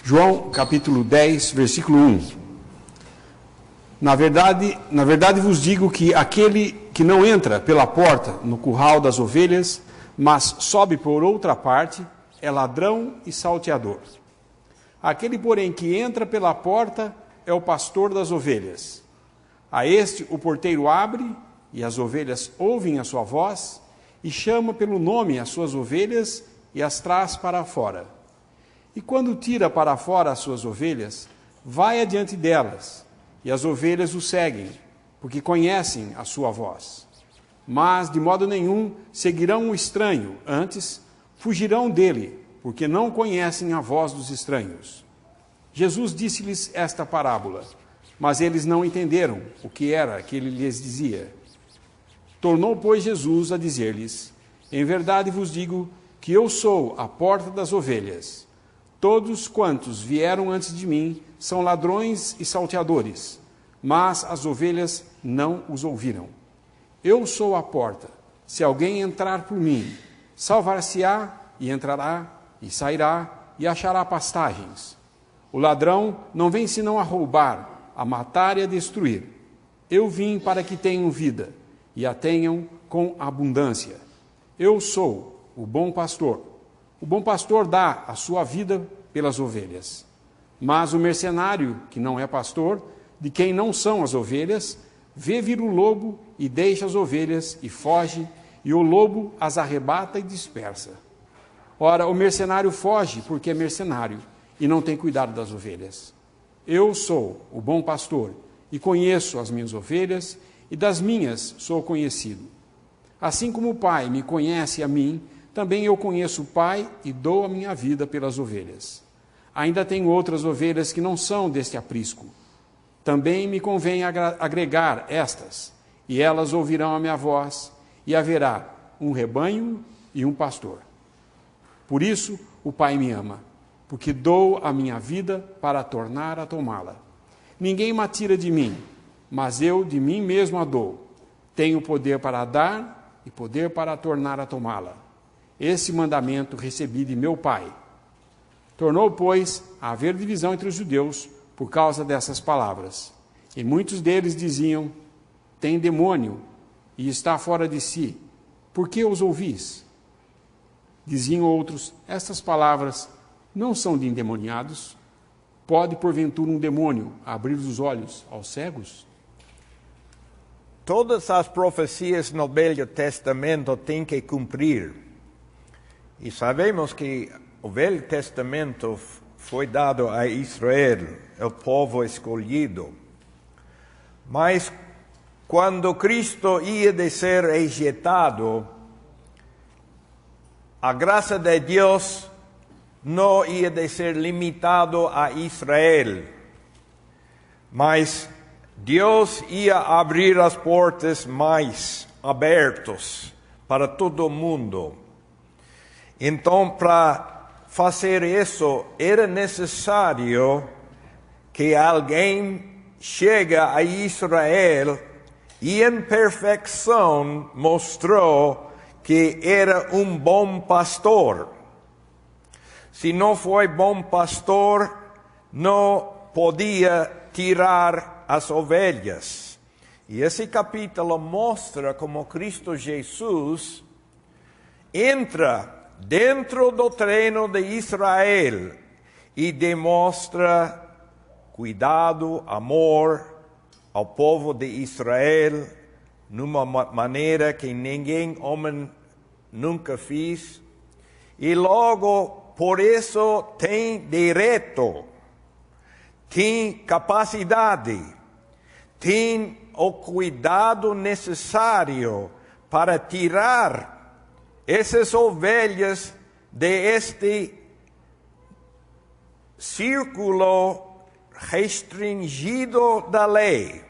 João capítulo 10, versículo 1. Na verdade vos digo que aquele que não entra pela porta no curral das ovelhas, mas sobe por outra parte, é ladrão e salteador. Aquele, porém, que entra pela porta é o pastor das ovelhas. A este o porteiro abre, e as ovelhas ouvem a sua voz, e chama pelo nome as suas ovelhas e as traz para fora. E quando tira para fora as suas ovelhas, vai adiante delas, e as ovelhas o seguem, porque conhecem a sua voz. Mas de modo nenhum seguirão o estranho, antes fugirão dele, porque não conhecem a voz dos estranhos. Jesus disse-lhes esta parábola, mas eles não entenderam o que era que ele lhes dizia. Tornou, pois, Jesus a dizer-lhes: em verdade vos digo que eu sou a porta das ovelhas. Todos quantos vieram antes de mim são ladrões e salteadores, mas as ovelhas não os ouviram. Eu sou a porta. Se alguém entrar por mim, salvar-se-á e entrará e sairá e achará pastagens. O ladrão não vem senão a roubar, a matar e a destruir. Eu vim para que tenham vida e a tenham com abundância. Eu sou o bom pastor. O bom pastor dá a sua vida pelas ovelhas. Mas o mercenário, que não é pastor, de quem não são as ovelhas, vê vir o lobo e deixa as ovelhas e foge, e o lobo as arrebata e dispersa. Ora, o mercenário foge porque é mercenário e não tem cuidado das ovelhas. Eu sou o bom pastor e conheço as minhas ovelhas, e das minhas sou conhecido. Assim como o Pai me conhece a mim, também eu conheço o Pai e dou a minha vida pelas ovelhas. Ainda tenho outras ovelhas que não são deste aprisco. Também me convém agregar estas, e elas ouvirão a minha voz, e haverá um rebanho e um pastor. Por isso o Pai me ama, porque dou a minha vida para tornar a tomá-la. Ninguém me tira de mim, mas eu de mim mesmo a dou. Tenho poder para dar e poder para tornar a tomá-la. Esse mandamento recebi de meu Pai. Tornou, pois, a haver divisão entre os judeus por causa dessas palavras. E muitos deles diziam: tem demônio e está fora de si. Por que os ouvis? Diziam outros: estas palavras não são de endemoniados? Pode, porventura, um demônio abrir os olhos aos cegos? Todas as profecias no Velho Testamento têm que cumprir. E sabemos que o Velho Testamento foi dado a Israel, o povo escolhido. Mas quando Cristo ia de ser rejeitado, a graça de Deus não ia de ser limitado a Israel, mas Deus ia abrir as portas mais abertas para todo mundo. Então, para fazer isso, era necessário que alguém chegue a Israel e em perfeição mostrou que era um bom pastor. Se não foi bom pastor, não podia tirar as ovelhas. E esse capítulo mostra como Cristo Jesus entra dentro do treino de Israel e demonstra cuidado, amor ao povo de Israel numa maneira que ninguém homem nunca fez. E logo, por isso, tem direito, tem capacidade, tem o cuidado necessário para tirar essas ovelhas deste círculo restringido da lei,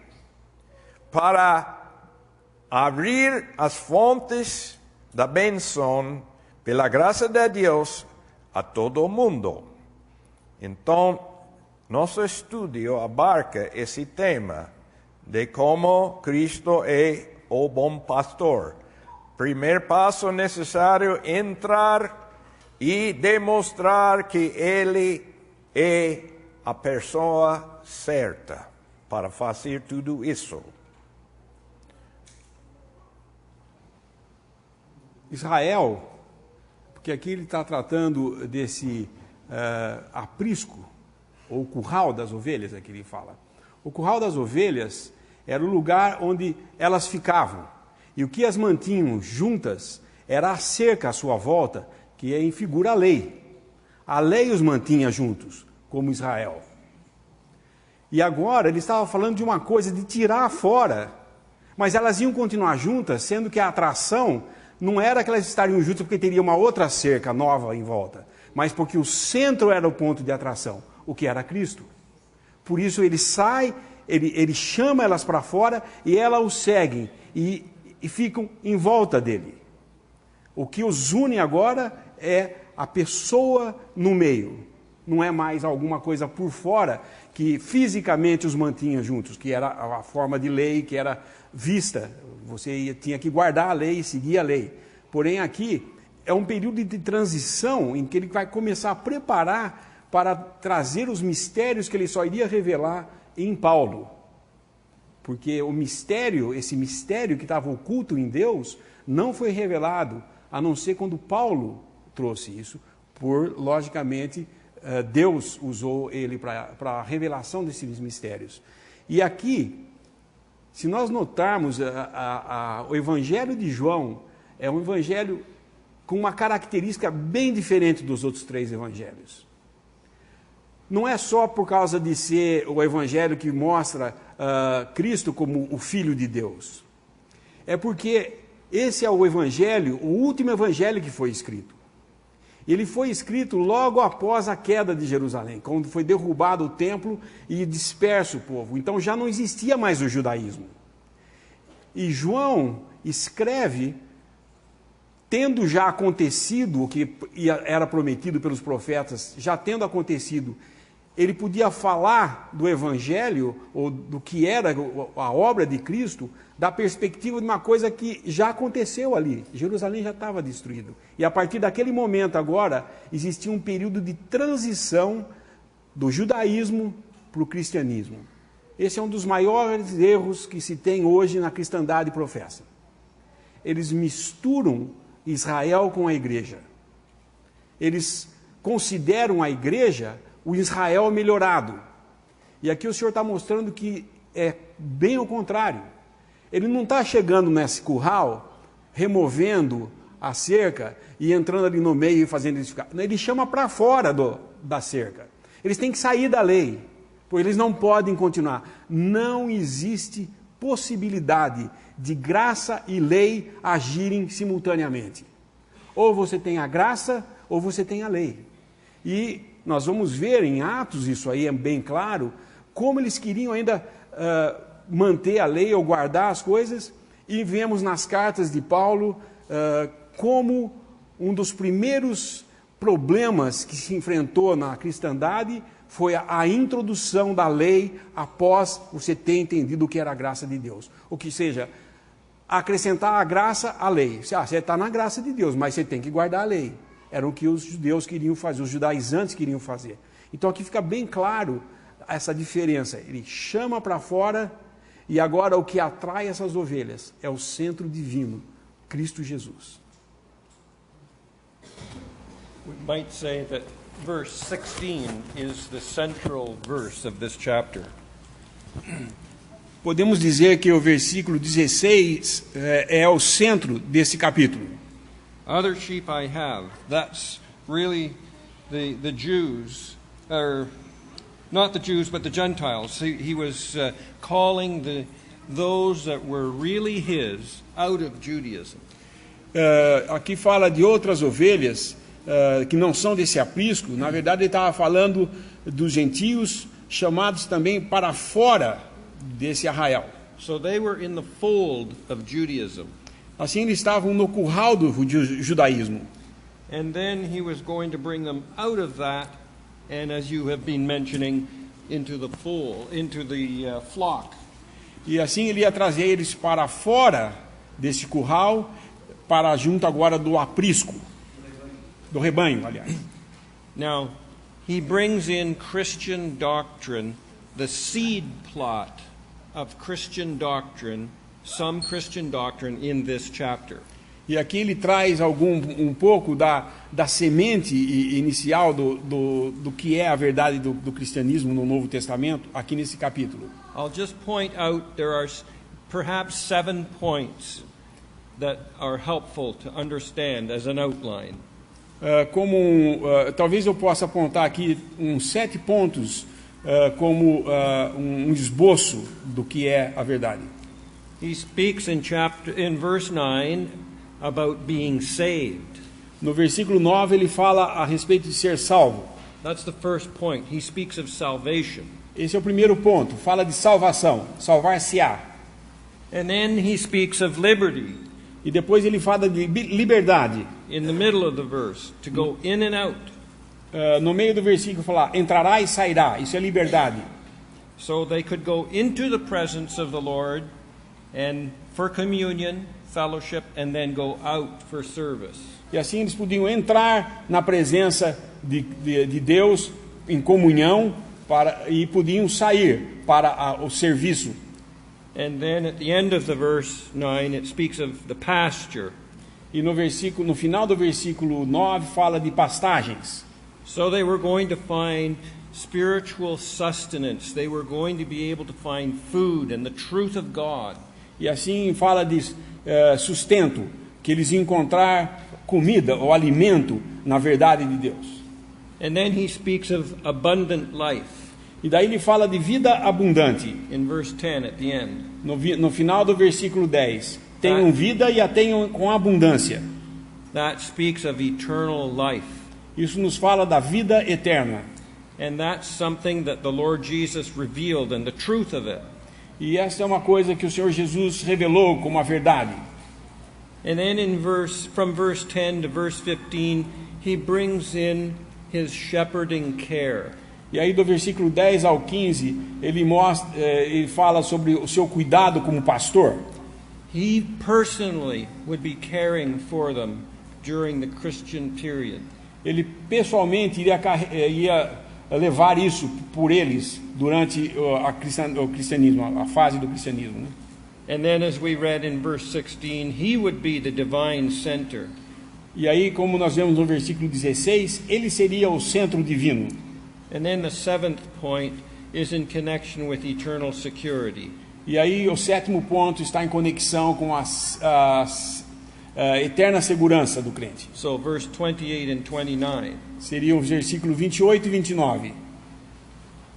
para abrir as fontes da bênção pela graça de Deus a todo o mundo. Então, nosso estudo abarca esse tema de como Cristo é o bom pastor. Primeiro passo necessário, entrar e demonstrar que Ele é a pessoa certa para fazer tudo isso. Israel, porque aqui ele está tratando desse aprisco, ou curral das ovelhas, aqui ele fala. O curral das ovelhas era o lugar onde elas ficavam. E o que as mantinham juntas era a cerca à sua volta, que é em figura a lei. A lei os mantinha juntos, como Israel. E agora ele estava falando de uma coisa, de tirar fora. Mas elas iam continuar juntas, sendo que a atração não era que elas estariam juntas porque teria uma outra cerca nova em volta, mas porque o centro era o ponto de atração, o que era Cristo. Por isso ele sai, ele chama elas para fora e elas o seguem e ficam em volta dele. O que os une agora é a pessoa no meio. Não é mais alguma coisa por fora que fisicamente os mantinha juntos, que era a forma de lei que era vista. Você tinha que guardar a lei e seguir a lei. Porém aqui é um período de transição em que ele vai começar a preparar para trazer os mistérios que ele só iria revelar em Paulo. Porque o mistério, esse mistério que estava oculto em Deus, não foi revelado, a não ser quando Paulo trouxe isso, logicamente, Deus usou ele para a revelação desses mistérios. E aqui, se nós notarmos, o Evangelho de João é um evangelho com uma característica bem diferente dos outros 3 evangelhos. Não é só por causa de ser o evangelho que mostra Cristo como o Filho de Deus. É porque esse é o evangelho, o último evangelho que foi escrito. Ele foi escrito logo após a queda de Jerusalém, quando foi derrubado o templo e disperso o povo. Então já não existia mais o judaísmo. E João escreve, tendo já acontecido o que era prometido pelos profetas, já tendo acontecido, ele podia falar do evangelho, ou do que era a obra de Cristo, da perspectiva de uma coisa que já aconteceu ali. Jerusalém já estava destruído. E a partir daquele momento agora, existia um período de transição do judaísmo para o cristianismo. Esse é um dos maiores erros que se tem hoje na cristandade professa. Eles misturam Israel com a igreja. Eles consideram a igreja o Israel melhorado. E aqui o Senhor está mostrando que é bem o contrário. Ele não está chegando nesse curral, removendo a cerca e entrando ali no meio e fazendo eles ficar. Ele chama para fora da cerca. Eles têm que sair da lei, pois eles não podem continuar. Não existe possibilidade de graça e lei agirem simultaneamente. Ou você tem a graça, ou você tem a lei. E nós vamos ver em Atos, isso aí é bem claro, como eles queriam ainda manter a lei ou guardar as coisas, e vemos nas cartas de Paulo como um dos primeiros problemas que se enfrentou na cristandade foi a introdução da lei após você ter entendido o que era a graça de Deus. Ou que seja, acrescentar a graça à lei. Você está na graça de Deus, mas você tem que guardar a lei. Era o que os judeus queriam fazer, os judaizantes queriam fazer. Então aqui fica bem claro essa diferença. Ele chama para fora e agora o que atrai essas ovelhas é o centro divino, Cristo Jesus. We might say that verse 16 is the central verse of this chapter. Podemos dizer que o versículo 16 é o centro desse capítulo. Other sheep I have. That's really the Jews, or not the Jews, but the Gentiles. He was calling those that were really his out of Judaism. Aqui fala de outras ovelhas que não são desse aprisco. Na verdade, ele estava falando dos gentios chamados também para fora desse arraial. So they were in the fold of Judaism. Assim, eles estavam no curral do judaísmo. And then he was going to bring them out of that, and as you have been mentioning, into the fold, into the flock. E assim ele ia trazer eles para fora desse curral, para junto agora do aprisco, do rebanho, aliás. Now, he brings in Christian doctrine, the seed plot of Christian doctrine, some Christian doctrine in this chapter. E aqui ele traz um pouco da semente inicial do que é a verdade do cristianismo no Novo Testamento, aqui nesse capítulo. I'll just point out there are perhaps 7 points that are helpful to understand as an outline. Talvez eu possa apontar aqui uns 7 pontos como um esboço do que é a verdade. He speaks in verse 9 about being saved. No versículo 9 ele fala a respeito de ser salvo. That's the first point. He speaks of salvation. Esse é o primeiro ponto, fala de salvação, salvar-se-á. And then he speaks of liberty. E depois ele fala de liberdade. In the middle of the verse, to go in and out. No meio do versículo fala, entrará e sairá, isso é liberdade. So they could go into the presence of the Lord and for communion, fellowship, and then go out for service. E assim eles podiam entrar na presença de Deus em comunhão e podiam sair para o serviço. And then at the end of the verse 9 it speaks of the pasture. E no final do versículo 9 fala de pastagens. So they were going to find spiritual sustenance. They were going to be able to find food and the truth of God. E assim fala de sustento, que eles iam encontrar comida ou alimento na verdade de Deus. And then he speaks of abundant life. E daí ele fala de vida abundante. In verse 10 at the end. No final do versículo 10. Tenham vida e a tenham com abundância. That speaks of eternal life. Isso nos fala da vida eterna. And that's something that the Lord Jesus revealed and the truth of it. E essa é uma coisa que o Senhor Jesus revelou como a verdade. And then from verse 10 to verse 15, he brings in his shepherding care. E aí do versículo 10 ao 15, ele fala sobre o seu cuidado como pastor. He personally would be caring for them during the Christian period. Ele pessoalmente ia levar isso por eles durante o cristianismo, a fase do cristianismo, né? And then as we read in verse 16, he would be the divine center. E aí, como nós vemos no versículo 16, ele seria o centro divino. And then the 7th point is in connection with eternal security. E aí o 7º ponto está em conexão com a eterna segurança do crente. So verse 28 and 29. Seria o versículo 28 e 29.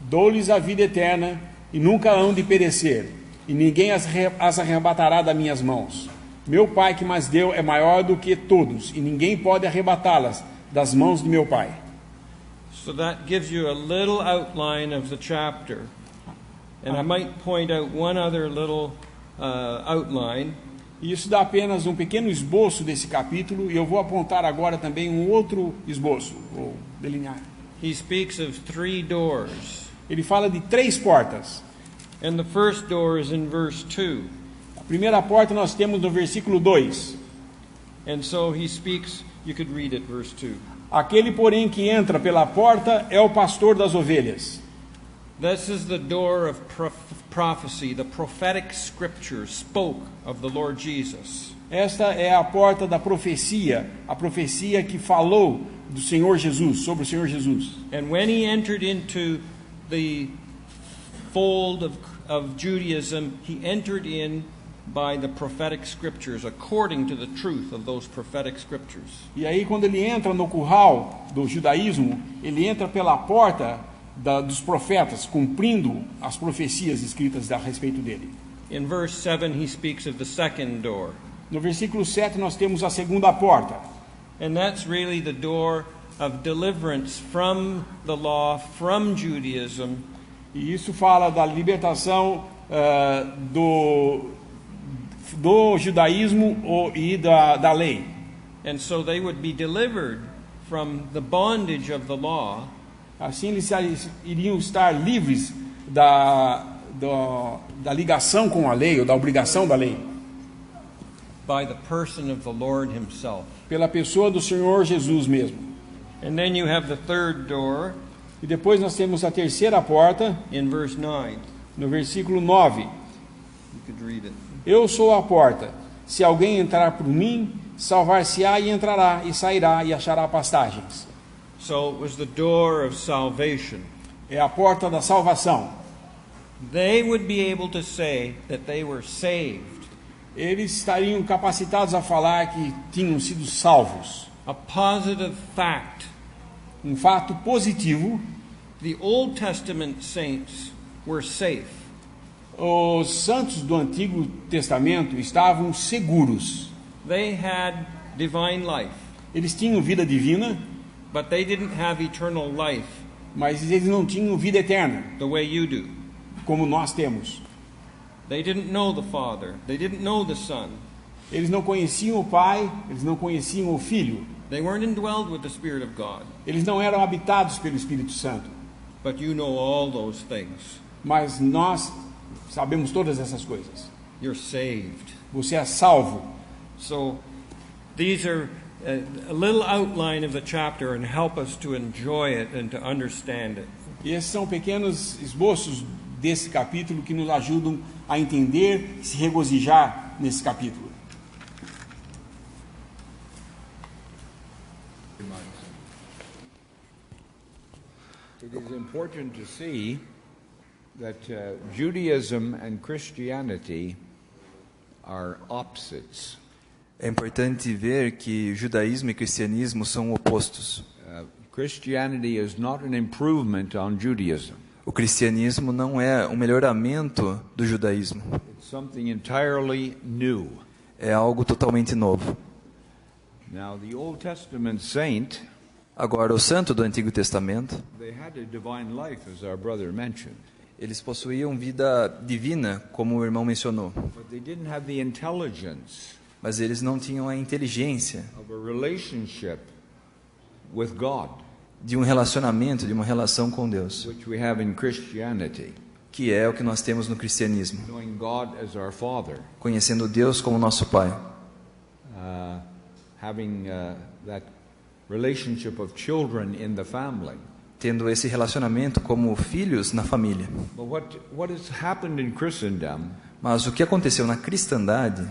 Dou-lhes a vida eterna e nunca hão de perecer, e ninguém as arrebatará das minhas mãos. Meu Pai que mas deu é maior do que todos, e ninguém pode arrebatá-las das mãos de meu Pai. So that gives you a little outline of the chapter. And I might point out one other little outline. E isso dá apenas um pequeno esboço desse capítulo, e eu vou apontar agora também um outro esboço, ou delinear. He speaks of 3 doors. Ele fala de 3 portas. And the first door is in verse 2. A primeira porta nós temos no versículo 2. And so he speaks, you could read it, verse 2. Aquele, porém, que entra pela porta é o pastor das ovelhas. This is the door of prophecy. The prophetic scripture spoke of the Lord Jesus. Esta é a porta da profecia, a profecia que falou do Senhor Jesus, sobre o Senhor Jesus. And when he entered into the fold of Judaism, he entered in by the prophetic scriptures, according to the truth of those prophetic scriptures. E aí, quando ele entra no curral do judaísmo, ele entra pela porta dos profetas, cumprindo as profecias escritas a respeito dele. In verse 7, he speaks of the second door. No versículo 7, nós temos a segunda porta. And that's really the door of deliverance from the law, from Judaism. E isso fala da libertação do judaísmo e da lei. And so they would be delivered from the bondage of the law. Assim eles iriam estar livres da ligação com a lei, ou da obrigação da lei. By the person of the Lord himself. Pela pessoa do Senhor Jesus mesmo. And then you have the third door. E depois nós temos a terceira porta, in verse 9. no versículo 9. You could read it. Eu sou a porta. Se alguém entrar por mim, salvar-se-á e entrará, e sairá e achará pastagens. So it was the door of salvation. É a porta da salvação. They would be able to say that they were saved. Eles estariam capacitados a falar que tinham sido salvos. A positive fact. Um fato positivo. The Old Testament saints were safe. Os santos do Antigo Testamento estavam seguros. They had divine life, Eles tinham vida divina, but they didn't have eternal life mas eles não tinham vida eterna, the way you do. como nós temos. They didn't know the Father. They didn't know the Son. Eles não conheciam o Pai, eles não conheciam o Filho. They weren't indwelled with the Spirit of God. Eles não eram habitados pelo Espírito Santo. But you know all those things. Mas nós sabemos todas essas coisas. You're saved. Você é salvo. So these are a little outline of the chapter and help us to enjoy it and to understand it. E esses são pequenos esboços desse capítulo que nos ajudam a entender e se regozijar nesse capítulo. It is important to see that Judaism and Christianity are opposites. É importante ver que judaísmo e cristianismo são opostos. Christianity is not an improvement on Judaism. O cristianismo não é um melhoramento do judaísmo. It's something entirely new. É algo totalmente novo. Now, the Old Testament saint, Agora, o santo do Antigo Testamento, they had a divine life, as our brother mentioned, eles possuíam vida divina, como o irmão mencionou. but they didn't have the intelligence Mas eles não tinham a inteligência of a relationship with God, de um relacionamento, de uma relação com Deus, which we have in Christianity, que é o que nós temos no cristianismo. knowing God as our Father, Conhecendo Deus como nosso Pai. having that relationship of children in the family. Tendo esse relacionamento como filhos na família. But what has happened in Christendom, Mas o que aconteceu na cristandade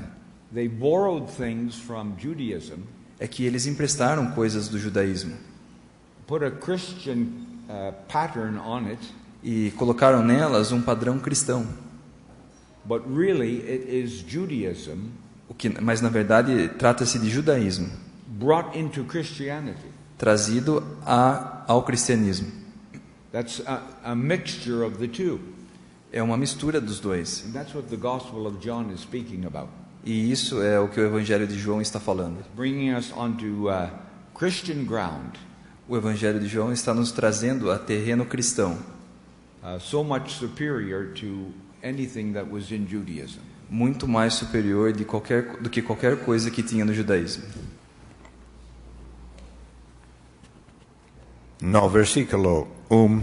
they borrowed things from Judaism, é que eles emprestaram coisas do judaísmo put a Christian pattern on it, e colocaram nelas um padrão cristão. but really it is Judaism Mas na verdade trata-se de judaísmo brought into Christianity. trazido ao cristianismo. That's a mixture of the two. É uma mistura dos dois. And that's what the Gospel of John is speaking about. E isso é o que o Evangelho de João está falando. Bringing us onto Christian ground, O Evangelho de João está nos trazendo a terreno cristão, so much superior to anything that was in Judaism. muito mais superior do que qualquer coisa que tinha no judaísmo. No versículo 1,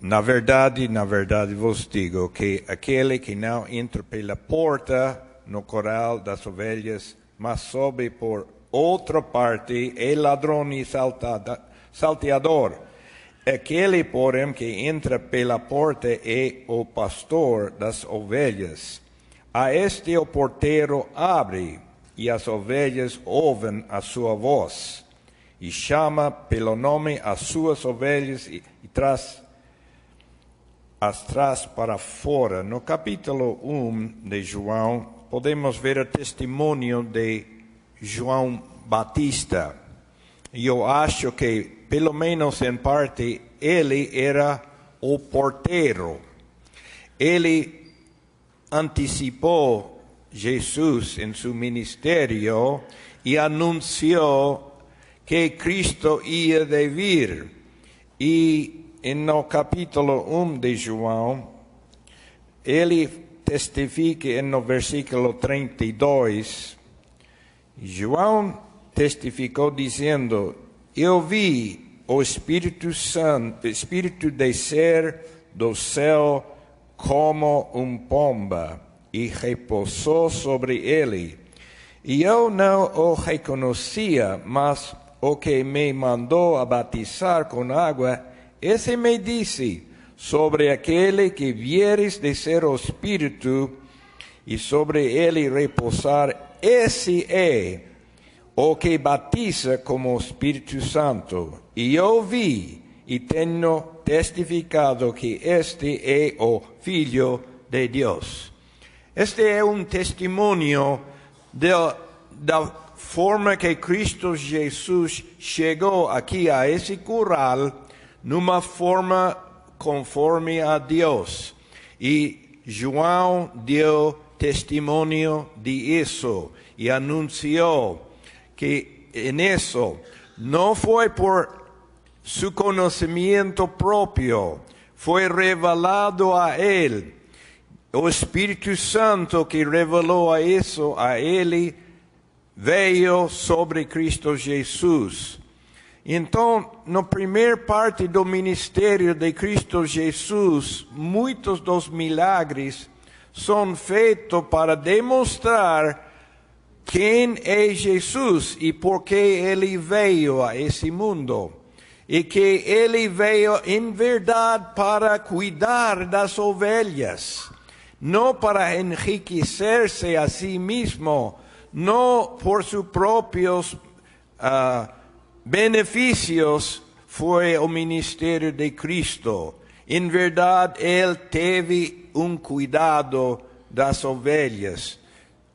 na verdade vos digo que aquele que não entra pela porta no corral das ovelhas, mas sobe por outra parte, é ladrão e salteador. Aquele, porém, que entra pela porta é o pastor das ovelhas. A este o porteiro abre, e as ovelhas ouvem a sua voz. E chama pelo nome as suas ovelhas e as traz para fora. No capítulo 1 de João, podemos ver o testemunho de João Batista. E eu acho que, pelo menos em parte, ele era o porteiro. Ele antecipou Jesus em seu ministério e anunciou que Cristo ia de vir. E no capítulo 1 de João, ele testifica no versículo 32, João testificou dizendo: eu vi o Espírito Santo, Espírito descer do céu como pomba e repousou sobre ele. E eu não o reconhecia, mas o que me mandou a batizar com água, esse me disse, sobre aquele que vieres descer o Espírito, e sobre ele repousar, esse é o que batiza como Espírito Santo. E eu vi e tenho testificado que este é o Filho de Deus. Este é um testemunho da forma que Cristo Jesus chegou aqui a esse curral, numa forma conforme a Deus. E João deu testemunho de isso e anunciou que nisso não foi por seu conhecimento próprio, foi revelado a ele. O Espírito Santo que revelou isso a ele veio sobre Cristo Jesus. Então, na primeira parte do ministério de Cristo Jesus, muitos dos milagres são feitos para demonstrar quem é Jesus e por que ele veio a esse mundo. E que ele veio em verdade para cuidar das ovelhas, não para enriquecer-se a si mesmo, não por seus próprios benefícios foi o ministério de Cristo. Em verdade, ele teve um cuidado das ovelhas.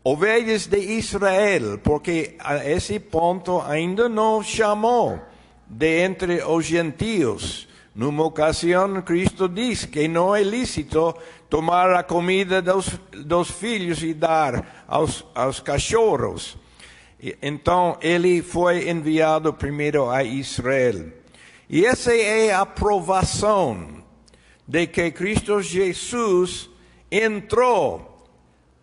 Ovelhas de Israel, porque a esse ponto ainda não chamou de entre os gentios. Numa ocasião, Cristo diz que não é lícito tomar a comida dos filhos e dar aos cachorros. Então, ele foi enviado primeiro a Israel. E essa é a aprovação de que Cristo Jesus entrou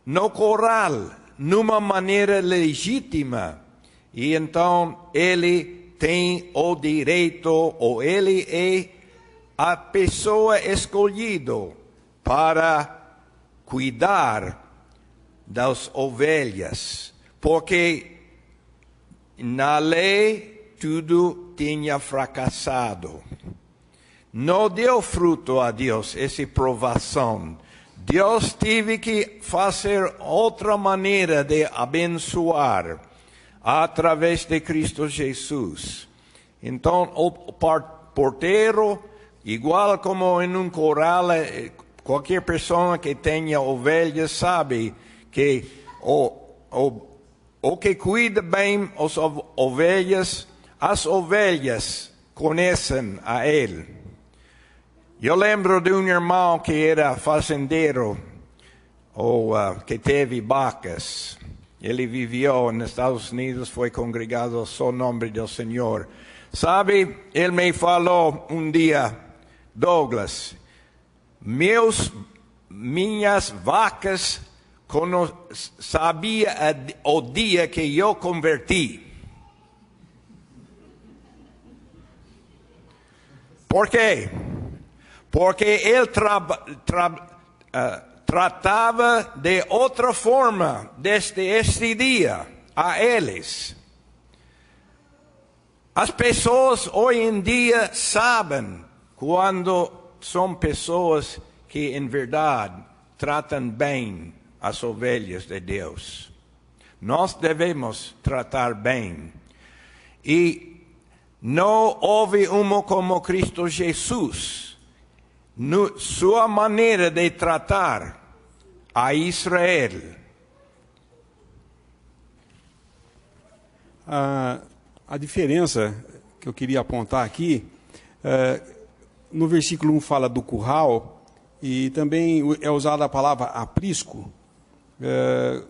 no corral numa maneira legítima. E então, ele tem o direito, ou ele é a pessoa escolhida para cuidar das ovelhas. Porque na lei tudo tinha fracassado. Não deu fruto a Deus essa provação. Deus teve que fazer outra maneira de abençoar através de Cristo Jesus. Então, o porteiro, igual como em um corral, qualquer pessoa que tenha ovelhas sabe que o que cuida bem as ovelhas conhecem a ele. Eu lembro de um irmão que era fazendeiro, ou que teve vacas. Ele viveu nos Estados Unidos, foi congregado ao só nome do Senhor. Sabe, ele me falou um dia, Douglas, minhas vacas sabia o dia que eu converti. Por quê? Porque ele tratava de outra forma desde este dia a eles. As pessoas hoje em dia sabem quando são pessoas que em verdade tratam bem as ovelhas de Deus. Nós devemos tratar bem. E não houve um como Cristo Jesus. Sua maneira de tratar a Israel. A diferença que eu queria apontar aqui, no versículo 1 fala do curral, e também é usada a palavra aprisco.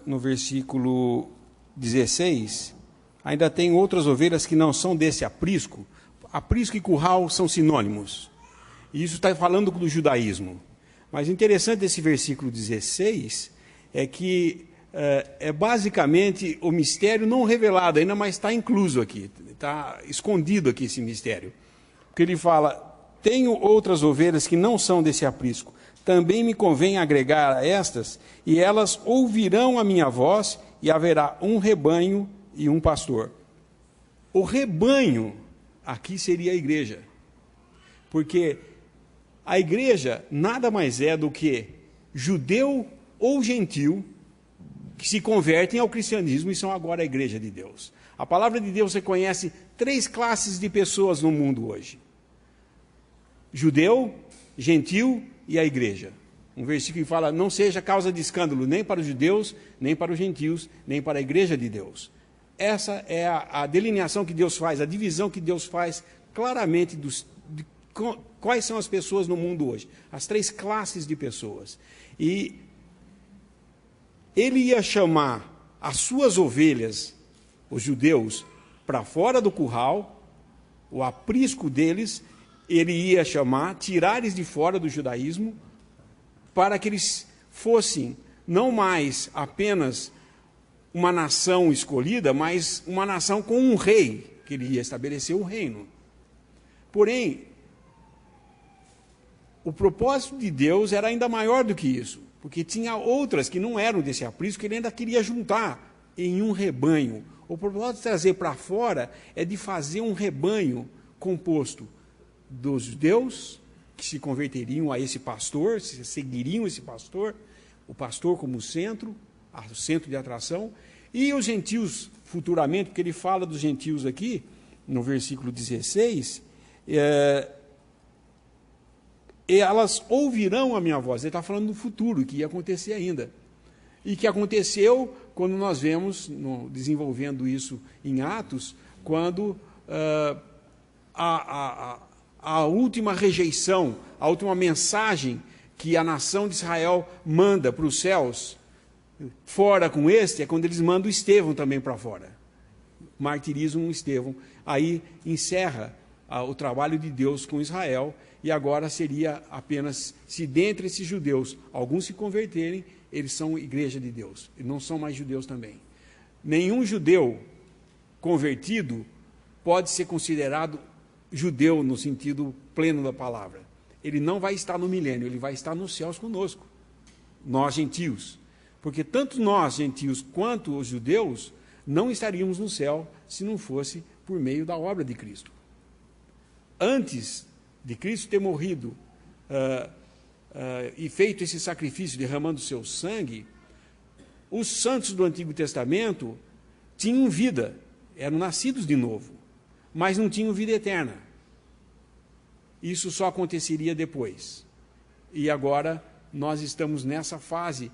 No versículo 16, ainda tem outras ovelhas que não são desse aprisco. Aprisco e curral são sinônimos. E isso está falando do judaísmo. Mas interessante desse versículo 16 é que é basicamente o mistério não revelado ainda, mas está incluso aqui, está escondido aqui esse mistério. Porque ele fala, tenho outras ovelhas que não são desse aprisco, também me convém agregar a estas, e elas ouvirão a minha voz, e haverá um rebanho e um pastor. O rebanho aqui seria a igreja. Porque a igreja nada mais é do que judeu ou gentil que se convertem ao cristianismo e são agora a igreja de Deus. A palavra de Deus reconhece 3 classes de pessoas no mundo hoje: judeu, gentil e a igreja. Um versículo que fala: não seja causa de escândalo nem para os judeus, nem para os gentios, nem para a igreja de Deus. Essa é a delineação que Deus faz, a divisão que Deus faz claramente de quais são as pessoas no mundo hoje. As 3 classes de pessoas. E ele ia chamar as suas ovelhas, os judeus, para fora do curral, o aprisco deles, ele ia chamar, tirar eles de fora do judaísmo, para que eles fossem não mais apenas uma nação escolhida, mas uma nação com um rei, que ele ia estabelecer um reino. Porém, o propósito de Deus era ainda maior do que isso, porque tinha outras que não eram desse aprisco, que ele ainda queria juntar em um rebanho. O propósito de trazer para fora é de fazer um rebanho composto dos judeus, que se converteriam a esse pastor, seguiriam esse pastor, o pastor como centro, o centro de atração, e os gentios futuramente, porque ele fala dos gentios aqui, no versículo 16, elas ouvirão a minha voz. Ele está falando do futuro, que ia acontecer ainda. E que aconteceu quando nós vemos, desenvolvendo isso em Atos, quando a última rejeição, a última mensagem que a nação de Israel manda para os céus, fora com este, é quando eles mandam Estevão também para fora. Martirizam Estevão. Aí encerra o trabalho de Deus com Israel, e agora seria apenas, se dentre esses judeus alguns se converterem, eles são igreja de Deus, e não são mais judeus também. Nenhum judeu convertido pode ser considerado judeu no sentido pleno da palavra. Ele não vai estar no milênio, ele vai estar nos céus conosco, nós gentios. Porque tanto nós gentios quanto os judeus não estaríamos no céu se não fosse por meio da obra de Cristo. Antes de Cristo ter morrido e feito esse sacrifício derramando seu sangue, os santos do Antigo Testamento tinham vida, eram nascidos de novo, mas não tinham vida eterna. Isso só aconteceria depois. E agora nós estamos nessa fase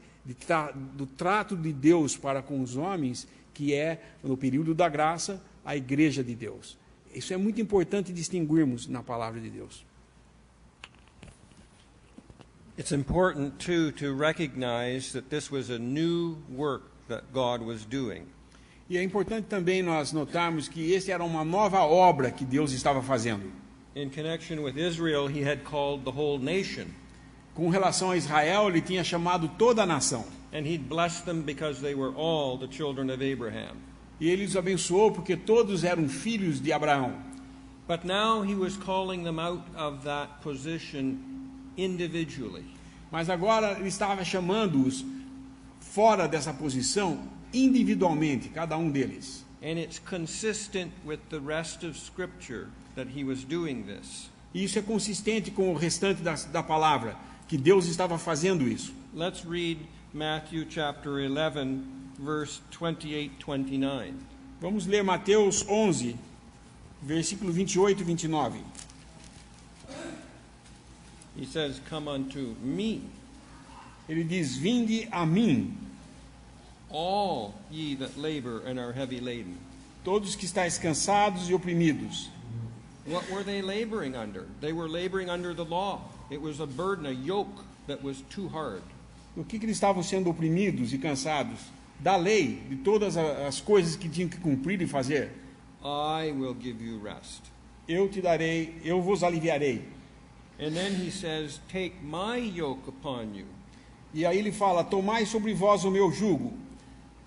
do trato de Deus para com os homens, que é, no período da graça, a igreja de Deus. Isso é muito importante distinguirmos na palavra de Deus. It's important, too, to recognize that this was a new work that God was doing. E é importante também nós notarmos que esse era uma nova obra que Deus estava fazendo. In connection with Israel, he had called the whole nation. Com relação a Israel, ele tinha chamado toda a nação. And he'd blessed them because they were all the children of Abraham. E ele os abençoou porque todos eram filhos de Abraão. But now he was calling them out of that position individually. Mas agora ele estava chamando-os fora dessa posição individualmente, cada um deles. And it's consistent with the rest of Scripture that he was doing this. E isso é consistente com o restante da palavra, que Deus estava fazendo isso. Let's read Matthew chapter 11, verse 28-29. Vamos ler Mateus 11, versículo 28 e 29. He says, "Come unto me, Ele diz: vinde a mim, all ye that labor and are heavy laden." todos que estáis cansados e oprimidos. What were they laboring under? They were laboring under the law. It was a burden, a yoke that was too hard. O que eles estavam sendo oprimidos e cansados? Da lei, de todas as coisas que tinham que cumprir e fazer. I will give you rest. Eu te darei, eu vos aliviarei. And then he says, "Take my yoke upon you, E aí ele fala: tomai sobre vós o meu jugo,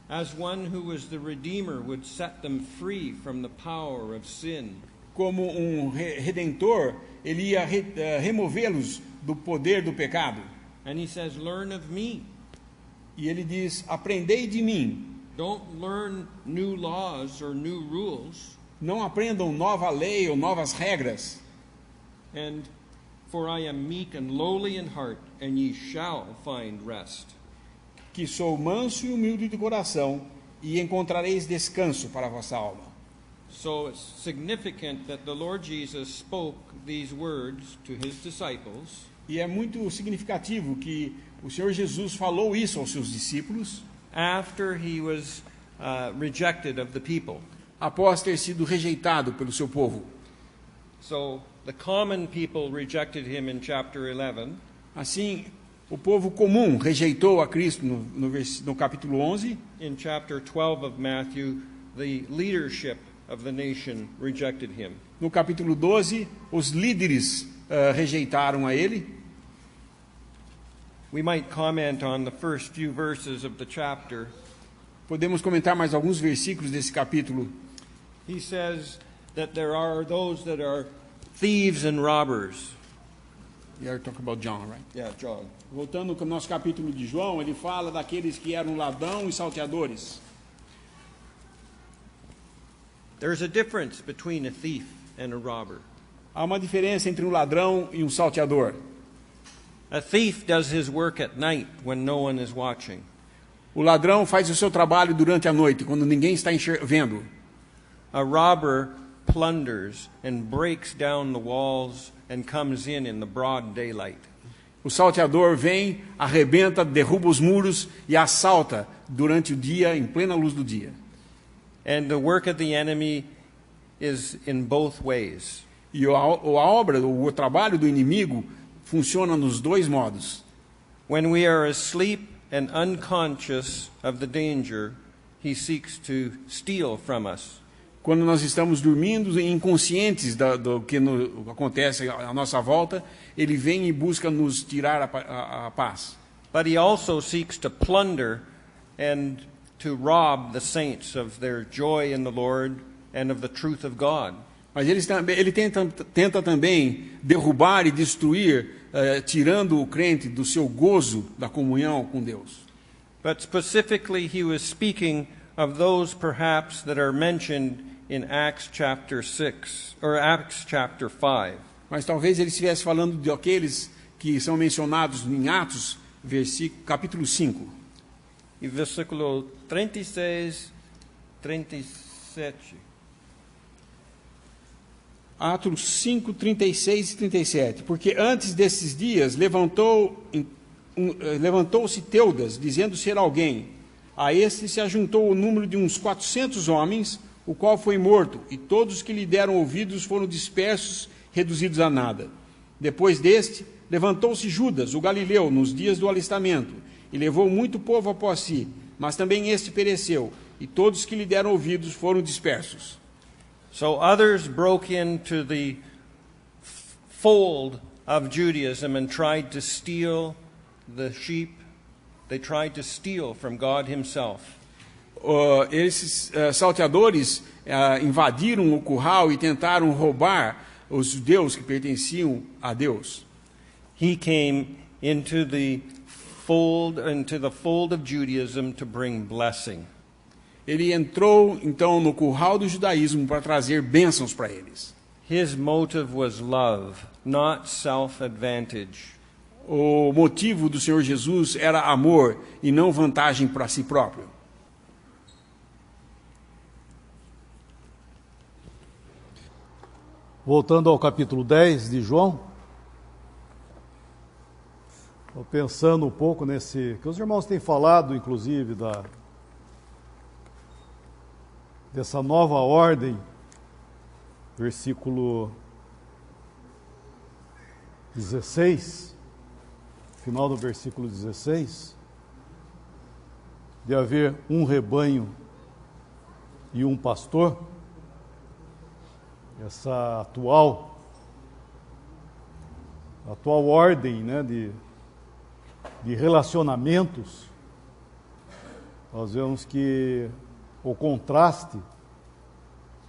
as one who is the Redeemer would set them free from the power of sin." como um redentor, ele ia removê-los do poder do pecado. And he says, "Learn of me." E ele diz: aprendei de mim. Don't learn new laws or new rules. Não aprendam nova lei ou novas regras. And for I am meek and lowly in heart, and ye shall find rest. Que sou manso e humilde de coração, e encontrareis descanso para a vossa alma. So it's significant that the Lord Jesus spoke these words to his disciples. E é muito significativo que o Senhor Jesus falou isso aos seus discípulos After he was rejected of the people. após ter sido rejeitado pelo seu povo. So the common people rejected him in chapter 11. Assim, o povo comum rejeitou a Cristo no capítulo 11. In chapter 12 of Matthew, the leadership of the nation rejected him. No capítulo 12, os líderes rejeitaram a ele. We might comment on the first few verses of the chapter. Podemos comentar mais alguns versículos desse capítulo. He says that there are those that are thieves and robbers. You are talking about John, right? Yeah, John. Voltando ao nosso capítulo de João, ele fala daqueles que eram ladrão e salteadores. There's a difference between a thief and a robber. Há uma diferença entre um ladrão e um salteador. A thief does his work at night when no one is watching. O ladrão faz o seu trabalho durante a noite, quando ninguém está vendo. A robber plunders and breaks down the walls and comes in the broad daylight. O salteador vem, arrebenta, derruba os muros e assalta durante o dia, em plena luz do dia. And the work of the enemy is in both ways. E a obra, o trabalho do inimigo funciona nos dois modos. When we are asleep and unconscious of the danger, he seeks to steal from us. Quando nós estamos dormindo e inconscientes do que acontece à nossa volta, ele vem e busca nos tirar a paz. But he also seeks to plunder and to rob the saints of their joy in the Lord and of the truth of God. Mas ele tenta também derrubar e destruir, tirando o crente do seu gozo da comunhão com Deus. But specifically he was speaking of those perhaps that are mentioned in Acts chapter 6 or Acts chapter 5. Mas talvez ele estivesse falando de aqueles que são mencionados em Atos, capítulo 5. E versículo 36, 37. Atos 5, 36 e 37. Porque antes desses dias levantou-se Teudas, dizendo ser alguém. A este se ajuntou o número de uns 400 homens, o qual foi morto, e todos que lhe deram ouvidos foram dispersos, reduzidos a nada. Depois deste, levantou-se Judas, o galileu, nos dias do alistamento, e levou muito povo após si, mas também este pereceu, e todos que lhe deram ouvidos foram dispersos. So others broke into the fold of Judaism and tried to steal the sheep. They tried to steal from God himself. Esses salteadores invadiram o curral e tentaram roubar os judeus que pertenciam a Deus. He came into the fold of Judaism to bring blessing. Ele entrou então no curral do judaísmo para trazer bênçãos para eles. His motive was love, not self-advantage. O motivo do Senhor Jesus era amor e não vantagem para si próprio. Voltando ao capítulo 10 de João, estou pensando um pouco nesse, que os irmãos têm falado, inclusive, dessa nova ordem, versículo 16, final do versículo 16, de haver um rebanho e um pastor. Essa atual ordem, né, de relacionamentos, nós vemos que o contraste,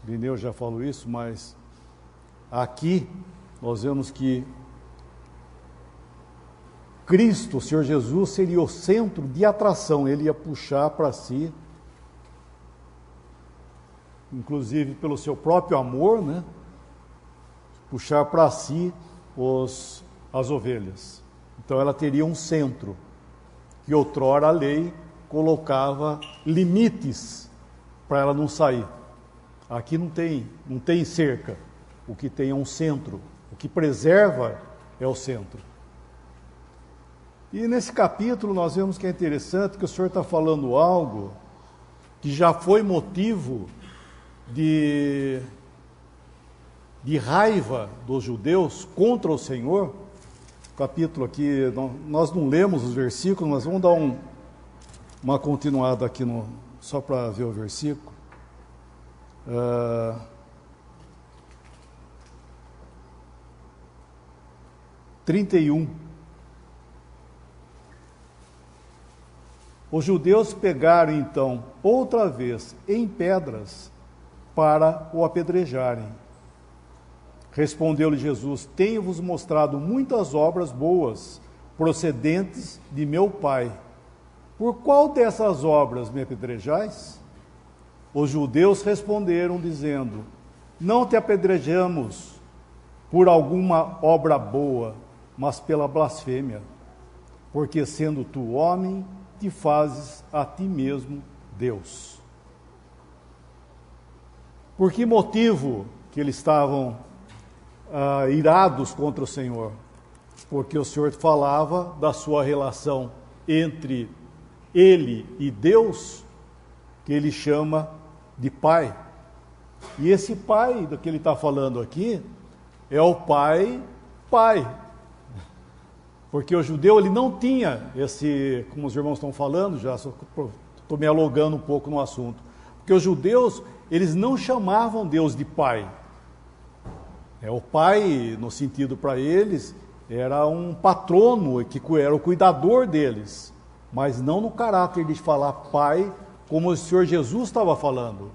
Lineu já falou isso, mas aqui nós vemos que Cristo, o Senhor Jesus, seria o centro de atração, ele ia puxar para si inclusive pelo seu próprio amor, né, puxar para si as ovelhas. Então ela teria um centro, que outrora a lei colocava limites para ela não sair. Aqui não tem cerca, o que tem é um centro, o que preserva é o centro. E nesse capítulo nós vemos que é interessante que o Senhor está falando algo que já foi motivo de raiva dos judeus contra o Senhor. O capítulo aqui, nós não lemos os versículos, mas vamos dar uma continuada aqui só para ver o versículo. 31. Os judeus pegaram então outra vez em pedras para o apedrejarem. Respondeu-lhe Jesus: tenho-vos mostrado muitas obras boas, procedentes de meu Pai. Por qual dessas obras me apedrejais? Os judeus responderam, dizendo: não te apedrejamos por alguma obra boa, mas pela blasfêmia, porque sendo tu homem, te fazes a ti mesmo Deus. Por que motivo que eles estavam irados contra o Senhor? Porque o Senhor falava da sua relação entre ele e Deus, que ele chama de Pai. E esse Pai do que ele está falando aqui é o Pai. Porque o judeu ele não tinha esse, como os irmãos estão falando, já estou me alongando um pouco no assunto, porque os judeus eles não chamavam Deus de Pai. O Pai, no sentido para eles, era um patrono, que era o cuidador deles, mas não no caráter de falar Pai, como o Senhor Jesus estava falando.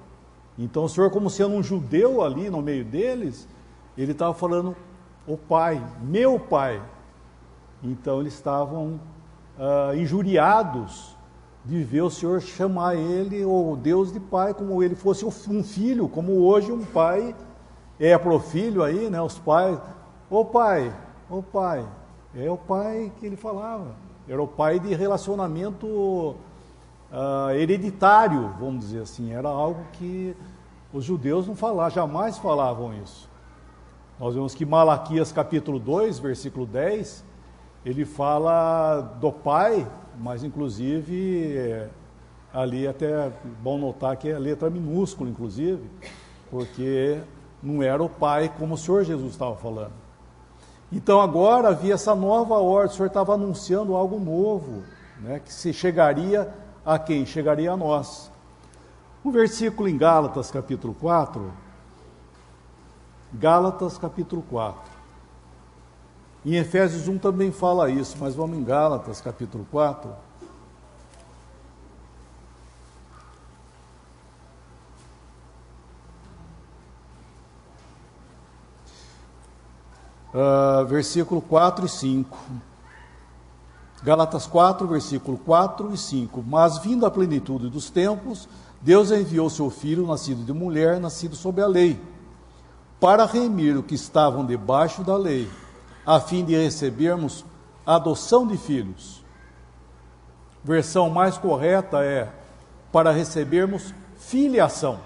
Então o Senhor, como sendo um judeu ali no meio deles, ele estava falando o Pai, meu Pai. Então eles estavam injuriados de ver o Senhor chamar ele, ou Deus, de Pai, como ele fosse um filho, como hoje um pai é para o filho aí, né? Os pais, ô pai, é o pai que ele falava, era o pai de relacionamento hereditário, vamos dizer assim, era algo que os judeus não falavam, jamais falavam isso. Nós vemos que Malaquias capítulo 2, versículo 10, ele fala do Pai, mas inclusive ali até é bom notar que é letra minúscula, inclusive, porque não era o Pai como o Senhor Jesus estava falando. Então agora havia essa nova ordem, o Senhor estava anunciando algo novo, né, que se chegaria a quem? Chegaria a nós. Um versículo em Gálatas capítulo 4, Gálatas capítulo 4. Em Efésios 1 também fala isso, mas vamos em Gálatas capítulo 4. Versículo 4 e 5. Gálatas 4, versículo 4 e 5. Mas vindo a plenitude dos tempos, Deus enviou seu Filho, nascido de mulher, nascido sob a lei, para remir os que estavam debaixo da lei, a fim de recebermos a adoção de filhos. Versão mais correta é para recebermos filiação.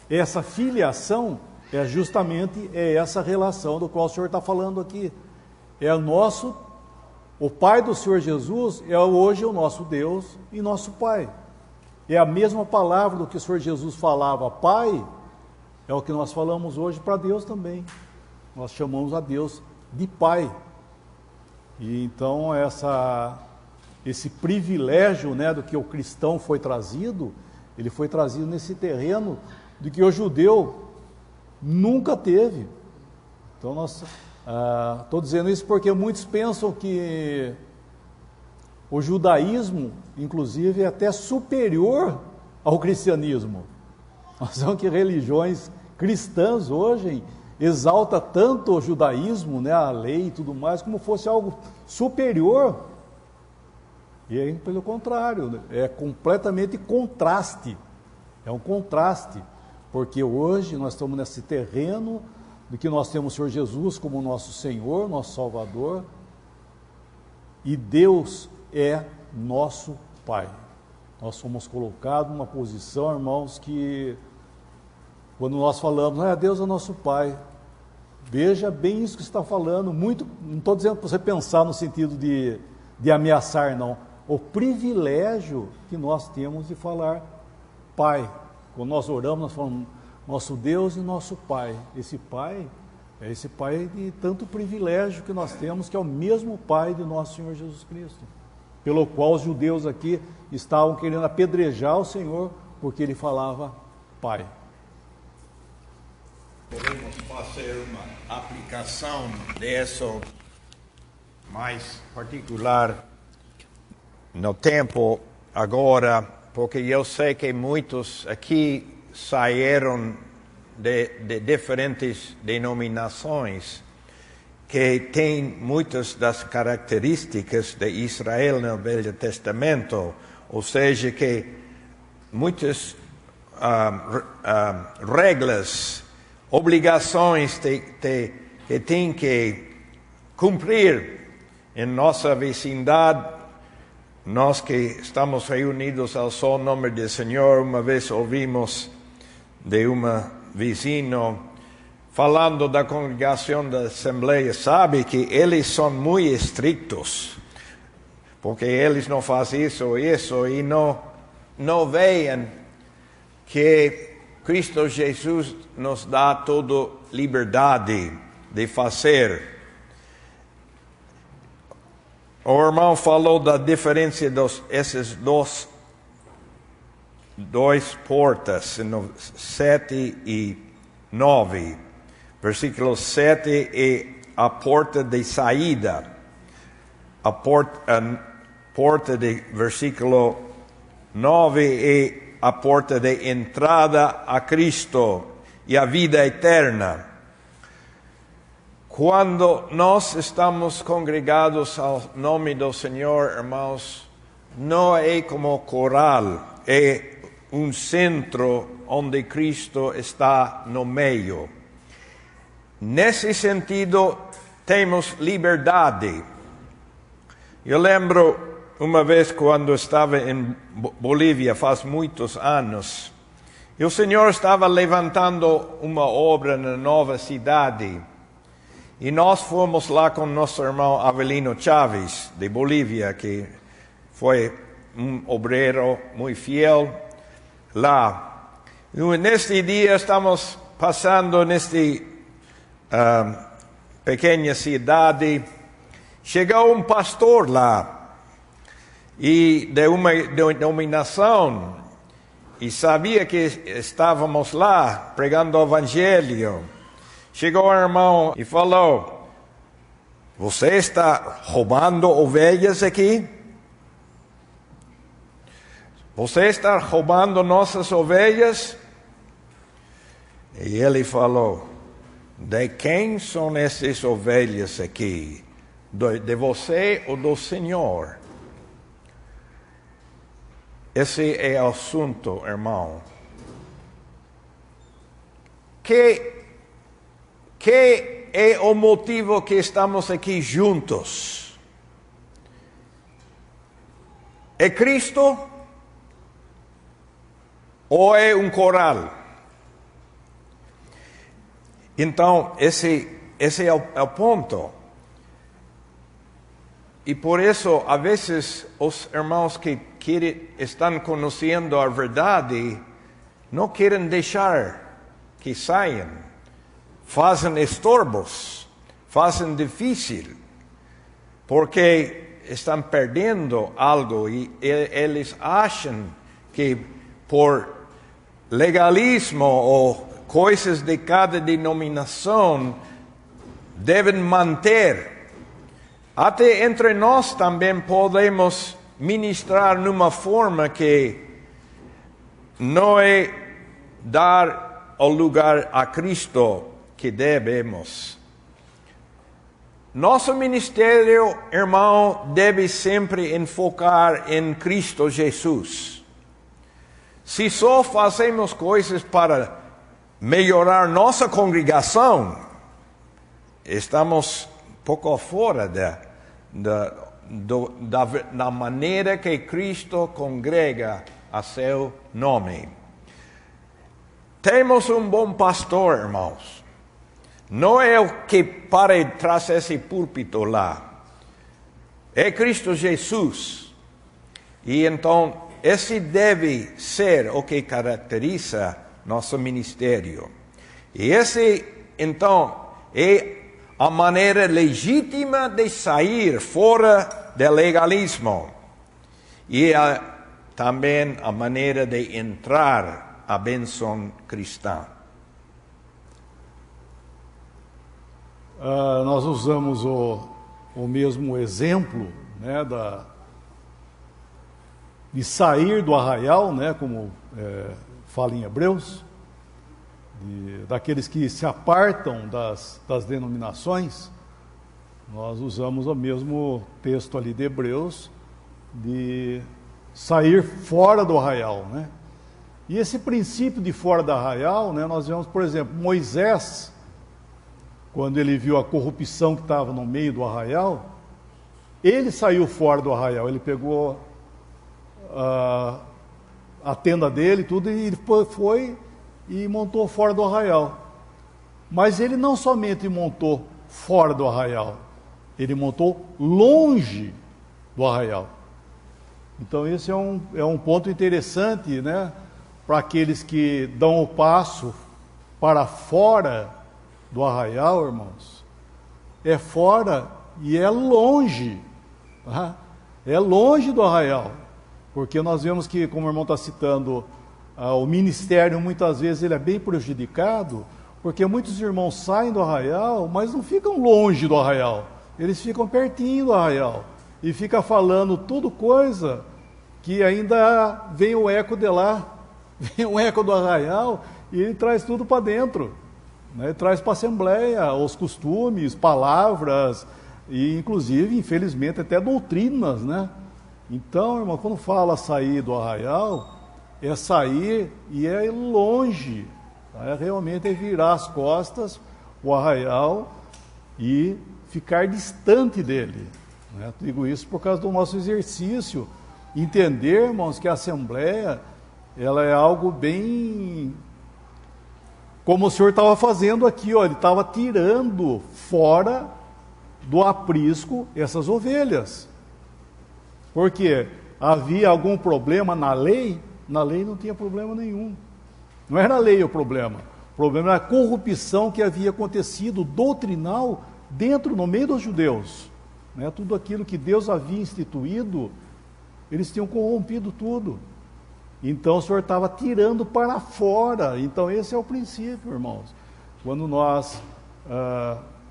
Essa filiação é justamente essa relação do qual o Senhor está falando aqui. O Pai do Senhor Jesus é hoje o nosso Deus e nosso Pai. É a mesma palavra do que o Senhor Jesus falava, Pai, é o que nós falamos hoje para Deus também. Nós chamamos a Deus de Pai. E então esse privilégio, né, do que o cristão foi trazido, ele foi trazido nesse terreno de que o judeu nunca teve. Então estou dizendo isso porque muitos pensam que o judaísmo, inclusive, é até superior ao cristianismo. Nós vemos que religiões cristãs hoje exaltam tanto o judaísmo, né, a lei e tudo mais, como fosse algo superior. E pelo contrário, é completamente contraste. É um contraste, porque hoje nós estamos nesse terreno de que nós temos o Senhor Jesus como nosso Senhor, nosso Salvador, e Deus é nosso Pai. Nós somos colocados numa posição, irmãos, que quando nós falamos, Deus é nosso Pai, veja bem isso que você está falando, muito, não estou dizendo para você pensar no sentido de ameaçar, não. O privilégio que nós temos de falar Pai. Quando nós oramos, nós falamos nosso Deus e nosso Pai. Esse Pai é esse Pai de tanto privilégio que nós temos, que é o mesmo Pai de nosso Senhor Jesus Cristo, pelo qual os judeus aqui estavam querendo apedrejar o Senhor, porque ele falava Pai. Podemos fazer uma aplicação disso mais particular no tempo agora, porque eu sei que muitos aqui saíram de diferentes denominações que têm muitas das características de Israel no Velho Testamento, ou seja, que muitas regras, obrigações que tem que cumprir em nossa vecindade. Nós que estamos reunidos ao só nome do Senhor, uma vez ouvimos de vizinho falando da congregação da Assembleia, sabe que eles são muito estritos, porque eles não fazem isso e não veem que Cristo Jesus nos dá toda liberdade de fazer. O irmão falou da diferença desses dois portas, 7 e 9. Versículo 7 é a porta de saída. A porta de versículo 9 é a porta de entrada a Cristo e a vida eterna. Quando nós estamos congregados ao nome do Senhor, irmãos, não é como coral, é um centro onde Cristo está no meio. Nesse sentido, temos liberdade. Eu lembro uma vez quando estava em Bolívia, faz muitos anos, e o Senhor estava levantando uma obra na nova cidade. E nós fomos lá com nosso irmão Avelino Chaves, de Bolívia, que foi um obreiro muito fiel lá. E neste dia estamos passando nesta pequena cidade. Chegou um pastor lá, e de uma denominação, e sabia que estávamos lá pregando o Evangelho. Chegou o irmão e falou: você está roubando ovelhas aqui? Você está roubando nossas ovelhas? E ele falou: de quem são essas ovelhas aqui? De você ou do Senhor? Esse é o assunto, irmão. Que é o motivo que estamos aqui juntos? É Cristo ou é um coral? Então, esse é o ponto. E por isso, às vezes, os irmãos que estão conhecendo a verdade não querem deixar que saiam. Fazem estorbos, fazem difícil, porque estão perdendo algo e eles acham que por legalismo ou coisas de cada denominação devem manter. Até entre nós também podemos ministrar numa forma que não é dar o lugar a Cristo que devemos. nosso ministério, irmão, deve sempre enfocar em Cristo Jesus. Se só fazemos coisas para melhorar nossa congregação, estamos um pouco fora da maneira que Cristo congrega a seu nome. Temos um bom pastor, irmãos. Não é o que para traz esse púlpito lá. É Cristo Jesus. E então, esse deve ser o que caracteriza nosso ministério. E esse, então, é a maneira legítima de sair fora do legalismo. E também a maneira de entrar a bênção cristã. Nós usamos o mesmo exemplo, né, de sair do arraial, né, como fala em Hebreus, daqueles que se apartam das denominações. Nós usamos o mesmo texto ali de Hebreus, de sair fora do arraial, né? E esse princípio de fora do arraial, né, nós vemos, por exemplo, Moisés, quando ele viu a corrupção que estava no meio do arraial, ele saiu fora do arraial, ele pegou a tenda dele, tudo, e ele foi e montou fora do arraial. Mas ele não somente montou fora do arraial, ele montou longe do arraial. Então esse é um ponto interessante, né, para aqueles que dão o passo para fora do arraial, irmãos. É fora e é longe, tá? É longe do arraial, porque nós vemos que, como o irmão está citando, o ministério muitas vezes ele é bem prejudicado, porque muitos irmãos saem do arraial, mas não ficam longe do arraial, eles ficam pertinho do arraial, e fica falando tudo coisa que ainda vem o eco de lá, vem o eco do arraial, e ele traz tudo para dentro, né? Ele traz para a assembleia os costumes, palavras, e inclusive, infelizmente, até doutrinas, né? Então, irmão, quando fala sair do arraial, é sair e é longe, tá? Realmente é virar as costas, o arraial, e ficar distante dele, né? Digo isso por causa do nosso exercício, entender, irmãos, que a assembleia, ela é algo bem, como o senhor estava fazendo aqui, ó, ele estava tirando fora do aprisco essas ovelhas. Porque havia algum problema na lei? Na lei não tinha problema nenhum. Não era a lei o problema. O problema era a corrupção que havia acontecido doutrinal no meio dos judeus, né? Tudo aquilo que Deus havia instituído, eles tinham corrompido tudo. Então o Senhor estava tirando para fora. Então esse é o princípio, irmãos. Quando nós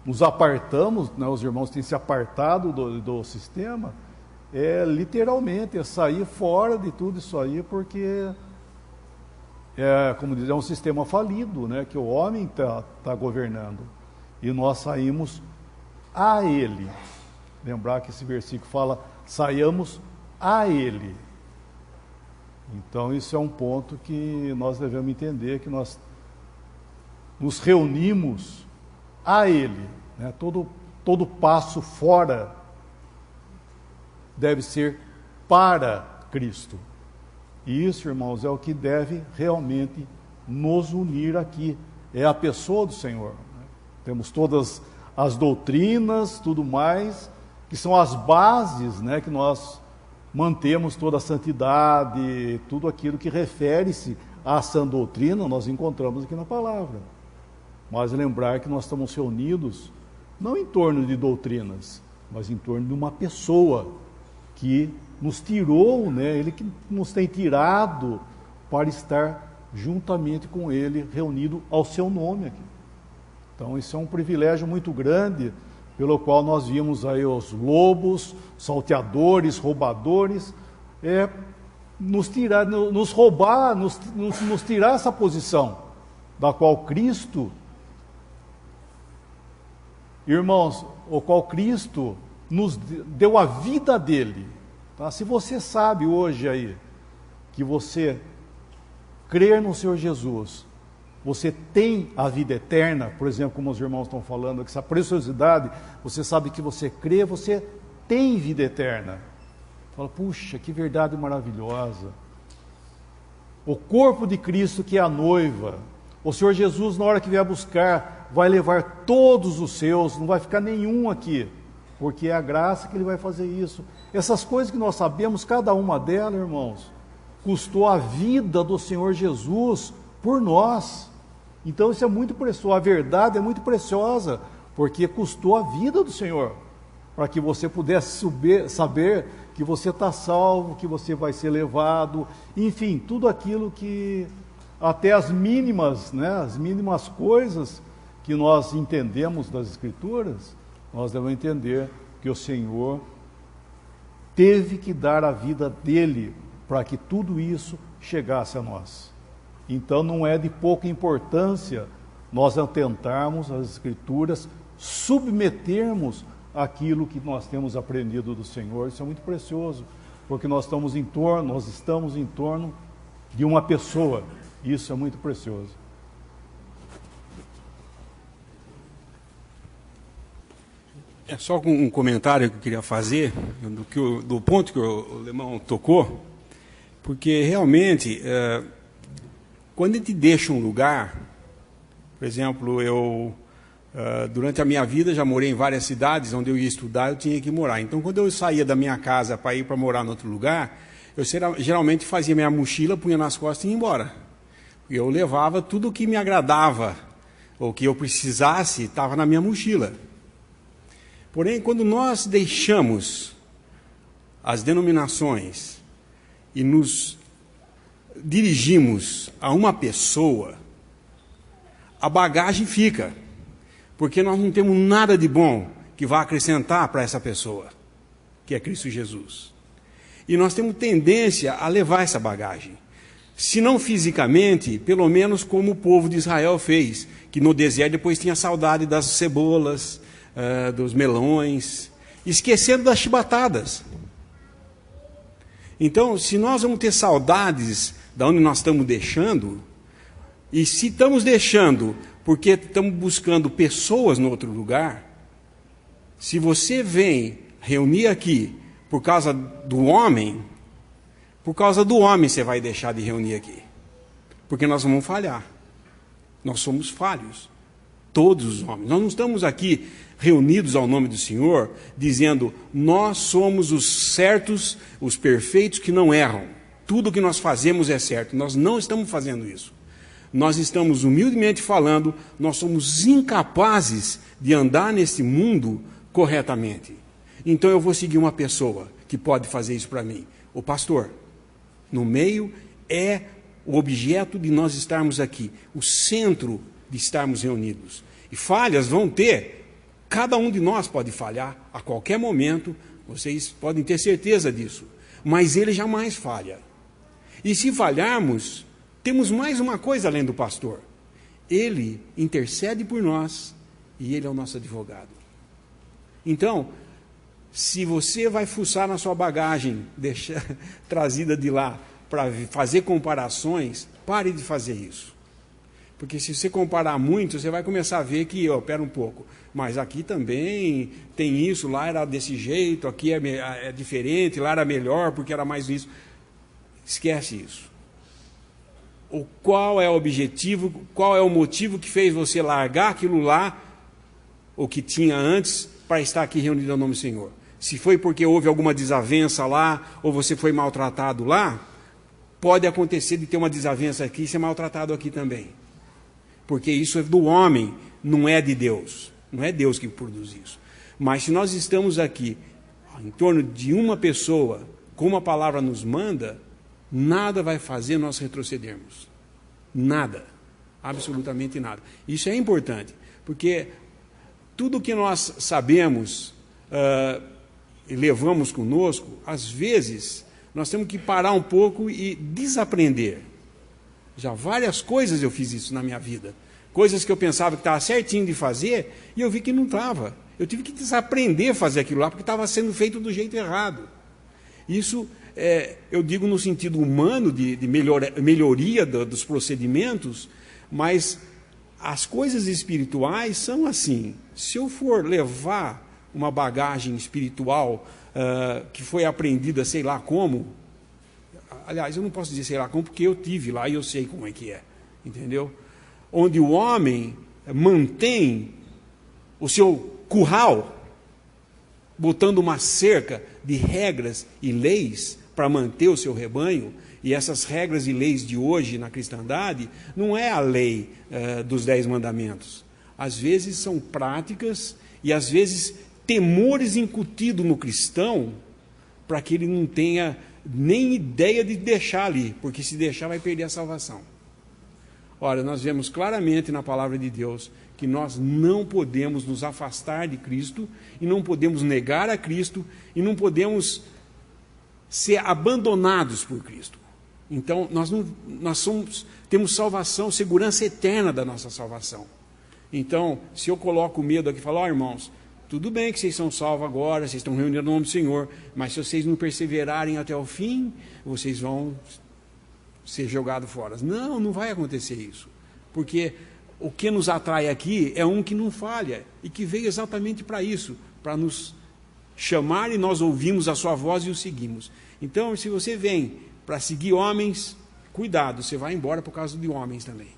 nos apartamos, né, os irmãos têm se apartado do sistema, literalmente é sair fora de tudo isso aí, porque como diz, é um sistema falido, né, que o homem tá governando, e nós saímos a ele. Lembrar que esse versículo fala, saiamos a ele. Então isso é um ponto que nós devemos entender, que nós nos reunimos a ele, né? Todo passo fora deve ser para Cristo. E isso, irmãos, é o que deve realmente nos unir aqui. É a pessoa do Senhor, né? Temos todas as doutrinas, tudo mais, que são as bases, né, que nós mantemos toda a santidade, tudo aquilo que refere-se à sã doutrina, nós encontramos aqui na palavra. Mas lembrar que nós estamos reunidos não em torno de doutrinas, mas em torno de uma pessoa que nos tirou, né, ele que nos tem tirado para estar juntamente com ele, reunido ao seu nome aqui. Então isso é um privilégio muito grande, pelo qual nós vimos aí os lobos, salteadores, roubadores, nos tirar, nos roubar, nos tirar essa posição, da qual Cristo irmãos, o qual Cristo nos deu a vida dele. Tá? Se você sabe hoje aí que você crer no Senhor Jesus, você tem a vida eterna, por exemplo, como os irmãos estão falando, essa preciosidade, você sabe que você crê, você tem vida eterna. Fala, puxa, que verdade maravilhosa. O corpo de Cristo que é a noiva, o Senhor Jesus, na hora que vier buscar, vai levar todos os seus, não vai ficar nenhum aqui, porque é a graça que Ele vai fazer isso. Essas coisas que nós sabemos, cada uma delas, irmãos, custou a vida do Senhor Jesus por nós. Então isso é muito precioso, a verdade é muito preciosa, porque custou a vida do Senhor, para que você pudesse saber que você está salvo, que você vai ser levado, enfim, tudo aquilo que, até as mínimas, né, as mínimas coisas que nós entendemos das Escrituras, nós devemos entender que o Senhor teve que dar a vida dele para que tudo isso chegasse a nós. Então não é de pouca importância nós atentarmos às Escrituras, submetermos aquilo que nós temos aprendido do Senhor. Isso é muito precioso, porque nós estamos em torno de uma pessoa. Isso é muito precioso. É só um comentário que eu queria fazer do ponto que o Alemão tocou, porque realmente quando a gente deixa um lugar, por exemplo, eu durante a minha vida já morei em várias cidades onde eu ia estudar, eu tinha que morar. Então, quando eu saía da minha casa para ir para morar em outro lugar, eu geralmente fazia minha mochila, punha nas costas e ia embora. Eu levava tudo o que me agradava, ou que eu precisasse, estava na minha mochila. Porém, quando nós deixamos as denominações e nos dirigimos a uma pessoa, a bagagem fica, porque nós não temos nada de bom que vá acrescentar para essa pessoa, que é Cristo Jesus. E nós temos tendência a levar essa bagagem. Se não fisicamente, pelo menos como o povo de Israel fez, que no deserto depois tinha saudade das cebolas, dos melões, esquecendo das chibatadas. Então, se nós vamos ter saudades de onde nós estamos deixando, e se estamos deixando porque estamos buscando pessoas no outro lugar, se você vem reunir aqui por causa do homem você vai deixar de reunir aqui. Porque nós vamos falhar. Nós somos falhos. Todos os homens. Nós não estamos aqui reunidos ao nome do Senhor, dizendo, nós somos os certos, os perfeitos que não erram. Tudo que nós fazemos é certo. Nós não estamos fazendo isso. Nós estamos humildemente falando, nós somos incapazes de andar nesse mundo corretamente. Então eu vou seguir uma pessoa que pode fazer isso para mim. O pastor, no meio, é o objeto de nós estarmos aqui, o centro de estarmos reunidos. E falhas vão ter, cada um de nós pode falhar a qualquer momento, vocês podem ter certeza disso, mas ele jamais falha. E se falharmos, temos mais uma coisa além do pastor. Ele intercede por nós e ele é o nosso advogado. Então, se você vai fuçar na sua bagagem, trazida de lá, para fazer comparações, pare de fazer isso. Porque se você comparar muito, você vai começar a ver que, pera um pouco, mas aqui também tem isso, lá era desse jeito, aqui é diferente, lá era melhor porque era mais isso. Esquece isso. Qual é o objetivo, qual é o motivo que fez você largar aquilo lá, o que tinha antes, para estar aqui reunido ao nome do Senhor? Se foi porque houve alguma desavença lá, ou você foi maltratado lá, pode acontecer de ter uma desavença aqui e ser maltratado aqui também. Porque isso é do homem, não é de Deus. Não é Deus que produz isso. Mas se nós estamos aqui em torno de uma pessoa, como a palavra nos manda, nada vai fazer nós retrocedermos. Nada. Absolutamente nada. Isso é importante, porque tudo que nós sabemos e levamos conosco, às vezes, nós temos que parar um pouco e desaprender. Já várias coisas eu fiz isso na minha vida. coisas que eu pensava que estava certinho de fazer, e eu vi que não estava. Eu tive que desaprender a fazer aquilo lá, porque estava sendo feito do jeito errado. Isso, eu digo no sentido humano, de melhoria dos procedimentos, mas as coisas espirituais são assim. Se eu for levar uma bagagem espiritual que foi aprendida sei lá como, aliás, eu não posso dizer sei lá como, porque eu tive lá e eu sei como é que é, entendeu? Onde o homem mantém o seu curral, botando uma cerca de regras e leis para manter o seu rebanho, e essas regras e leis de hoje na cristandade não é a lei dos 10 mandamentos. Às vezes são práticas e às vezes temores incutidos no cristão para que ele não tenha nem ideia de deixar ali, porque se deixar vai perder a salvação. Ora, nós vemos claramente na palavra de Deus que nós não podemos nos afastar de Cristo, e não podemos negar a Cristo, e não podemos ser abandonados por Cristo. Então, temos salvação, segurança eterna da nossa salvação. Então, se eu coloco medo aqui e falo, irmãos, tudo bem que vocês são salvos agora, vocês estão reunidos no nome do Senhor, mas se vocês não perseverarem até o fim, vocês vão ser jogados fora. Não, não vai acontecer isso. Porque o que nos atrai aqui é um que não falha e que veio exatamente para isso, para nos chamar e nós ouvimos a sua voz e o seguimos. Então, se você vem para seguir homens, cuidado, você vai embora por causa de homens também.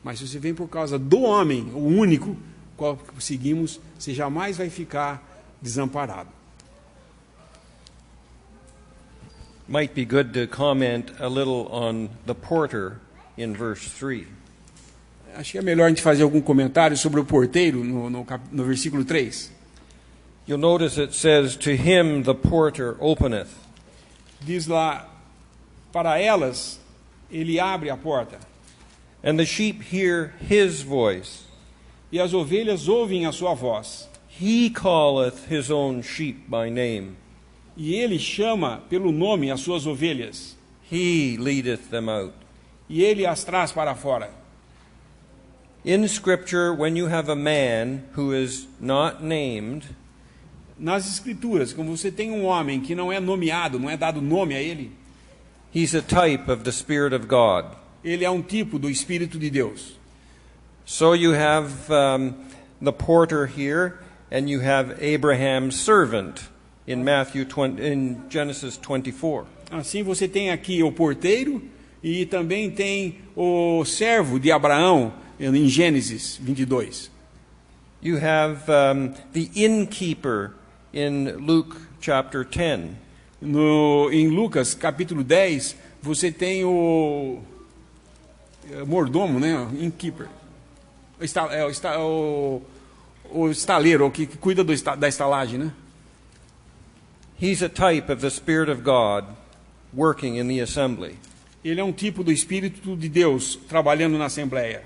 Mas se você vem por causa do homem, o único qual seguimos, você jamais vai ficar desamparado. Might be good to comment a little on the porter in verse 3. Acho que é melhor a gente fazer algum comentário sobre o porteiro no versículo 3. You'll notice it says, "To him the porter openeth." Diz lá, para elas, ele abre a porta. And the sheep hear his voice. E as ovelhas ouvem a sua voz. He calleth his own sheep by name. E ele chama pelo nome as suas ovelhas. He leadeth them out. E ele as traz para fora. In Scripture, when you have a man who is not named, nas Escrituras, quando você tem um homem que não é nomeado, não é dado nome a ele, he's a type of the Spirit of God. Ele é um tipo do Espírito de Deus. So you have the porter here, and you have Abraham's servant in Genesis 24. Assim você tem aqui o porteiro e também tem o servo de Abraão em Gênesis 22. You have the innkeeper in Luke chapter 10. Em Lucas capítulo 10, você tem o mordomo, né? Innkeeper. O estaleiro, o que cuida da estalagem, né? He's a type of the Spirit of God working in the assembly. Ele é um tipo do Espírito de Deus trabalhando na assembleia.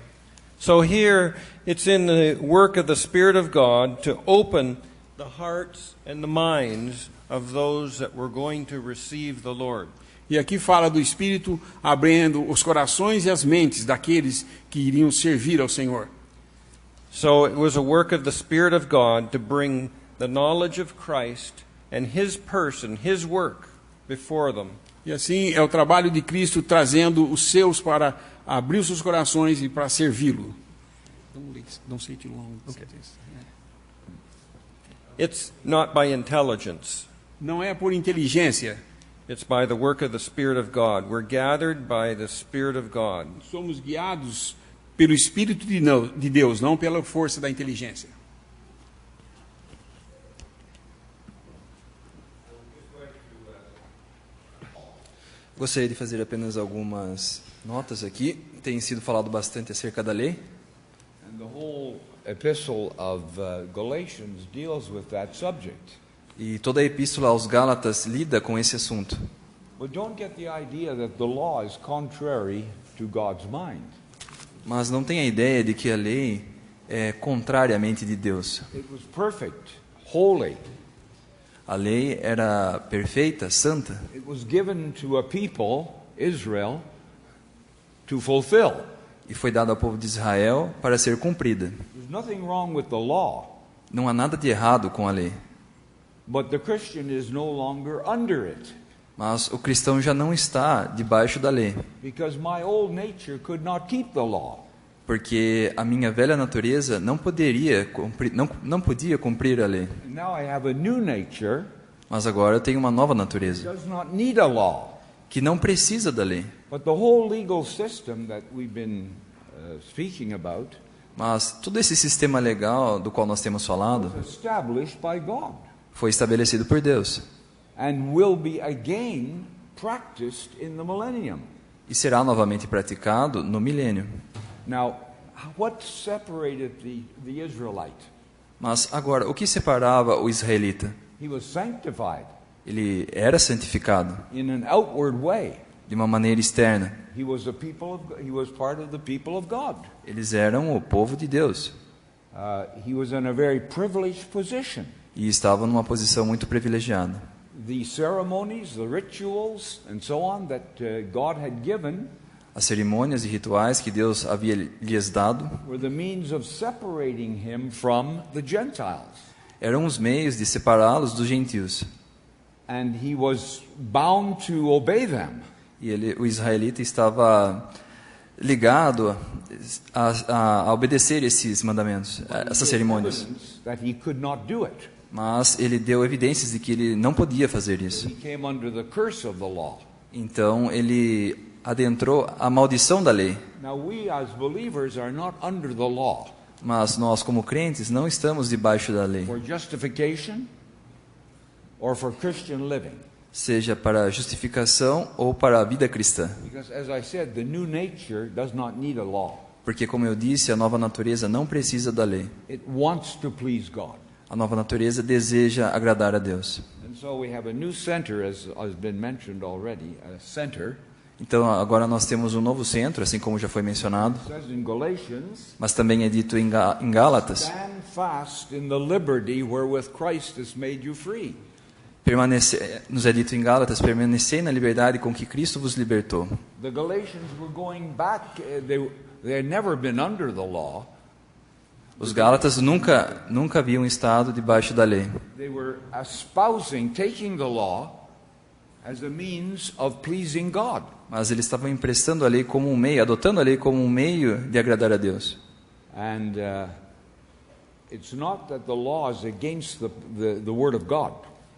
So here it's in the work of the Spirit of God to open the hearts and the minds of those that were going to receive the Lord. E aqui fala do Espírito abrindo os corações e as mentes daqueles que iriam servir ao Senhor. So it was a work of the Spirit of God to bring the knowledge of Christ and His person, His work before them. E assim é o trabalho de Cristo trazendo os seus para abrir os seus corações e para servi-lo. Don't say too long. Okay. It's not by intelligence. Não é por inteligência. It's by the work of the Spirit of God. We're gathered by the Spirit of God. Somos guiados pelo Espírito de Deus, não pela força da inteligência. Gostaria de fazer apenas algumas notas aqui. Tem sido falado bastante acerca da lei. And the whole epistle of Galatians deals with that subject. E toda a epístola aos Gálatas lida com esse assunto. But don't get the idea that the law is contrary to God's mind. Mas não tenha a ideia de que a lei é contrária à mente de Deus. It was perfect, holy. A lei era perfeita, santa. It was given to a people, Israel, to fulfill. e foi dada ao povo de Israel para ser cumprida. There's nothing wrong with the law, Não há nada de errado com a lei, but the Christian is no longer under it, mas o cristão já não está debaixo da lei, because my old nature could not keep the law. porque a minha velha natureza não podia cumprir a lei. And now I have a new nature Mas agora eu tenho uma nova that natureza, does not need a law. que não precisa da lei. But the whole legal system that we've been speaking about Mas todo esse sistema legal do qual nós temos falado was established by God foi estabelecido por Deus and will be again practiced in the millennium. e será novamente praticado no milênio. Now, what separated the Israelite? Mas agora, o que separava o israelita? He was sanctified Ele era santificado in an outward way. de uma maneira externa. He was part of the people of God. Eles eram o povo de Deus He was in a very privileged position. e estavam numa posição muito privilegiada. The ceremonies, the rituals, and so on that God had given As cerimônias e rituais que Deus havia lhes dado were the means of separating him from the Gentiles. eram os meios de separá-los dos gentios. And he was bound to obey them. E o israelita estava ligado a obedecer esses mandamentos, essas cerimônias. That he could not do it. Mas ele deu evidências de que ele não podia fazer isso. He came under the curse of the law. Então ele adentrou a maldição da lei. Now we as believers are not under the law Mas nós, como crentes, não estamos debaixo da lei, for justification or for Christian living. seja para justificação ou para a vida cristã. Because as I said, the new nature does not need a law. Porque, como eu disse, a nova natureza não precisa da lei. It wants to please God. A nova natureza deseja agradar a Deus. And so we have a new center, as has been mentioned already, a center. Então, agora nós temos um novo centro, assim como já foi mencionado. It says in Galatians, Mas também é dito em Gálatas: stand fast in the liberty wherewith Christ has made you free. nos é dito em Gálatas, permanecei na liberdade com que Cristo vos libertou. The Galatians were going back, they had never been under the law. Os Gálatas nunca haviam estado debaixo da lei. They were espousing, taking the law as a means of pleasing God. Mas eles estavam emprestando a lei como um meio, adotando a lei como um meio de agradar a Deus. And it's not that the law is against the Word of God.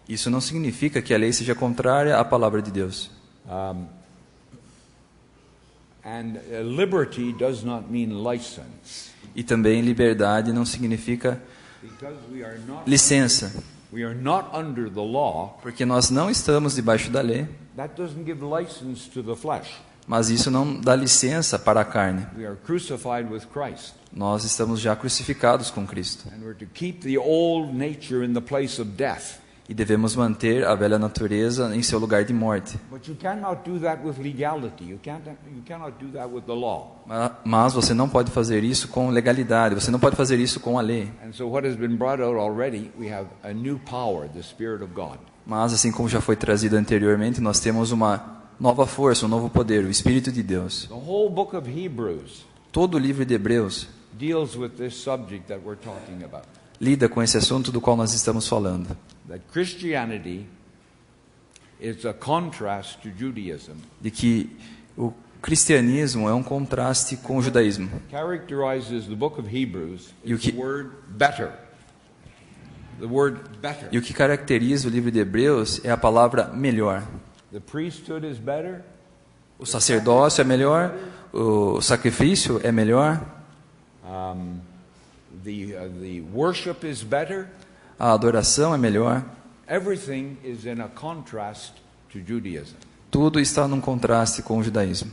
Isso não significa que a lei seja contrária à palavra de Deus. And liberty does not mean license. E também liberdade não significa Because licença. we are not under the law, Porque nós não estamos debaixo da lei, that doesn't give license to the flesh. mas isso não dá licença para a carne. We are crucified with Christ. Nós estamos já crucificados com Cristo. And we're to keep the old nature in the place of death. E devemos manter a velha natureza em seu lugar de morte. But you cannot do that with legality. You cannot do that with the law. Mas você não pode fazer isso com legalidade, você não pode fazer isso com a lei. And so what has been brought out already, we have a new power, the Spirit of God. Mas, assim como já foi trazido anteriormente, nós temos uma nova força, um novo poder, o Espírito de Deus. The whole book of Hebrews Todo o livro de Hebreus deals with this subject that we're talking about. lida com esse assunto do qual nós estamos falando. That Christianity is a contrast to Judaism. De que o cristianismo é um contraste com o judaísmo. Characterizes the book of Hebrews E o is que- the word better. The word better. E o que caracteriza o livro de Hebreus é a palavra melhor. The priesthood is better. O sacerdócio é melhor, o sacrifício é melhor, The worship is better. a adoração é melhor. Everything is in a contrast to Judaism. Tudo está num contraste com o judaísmo.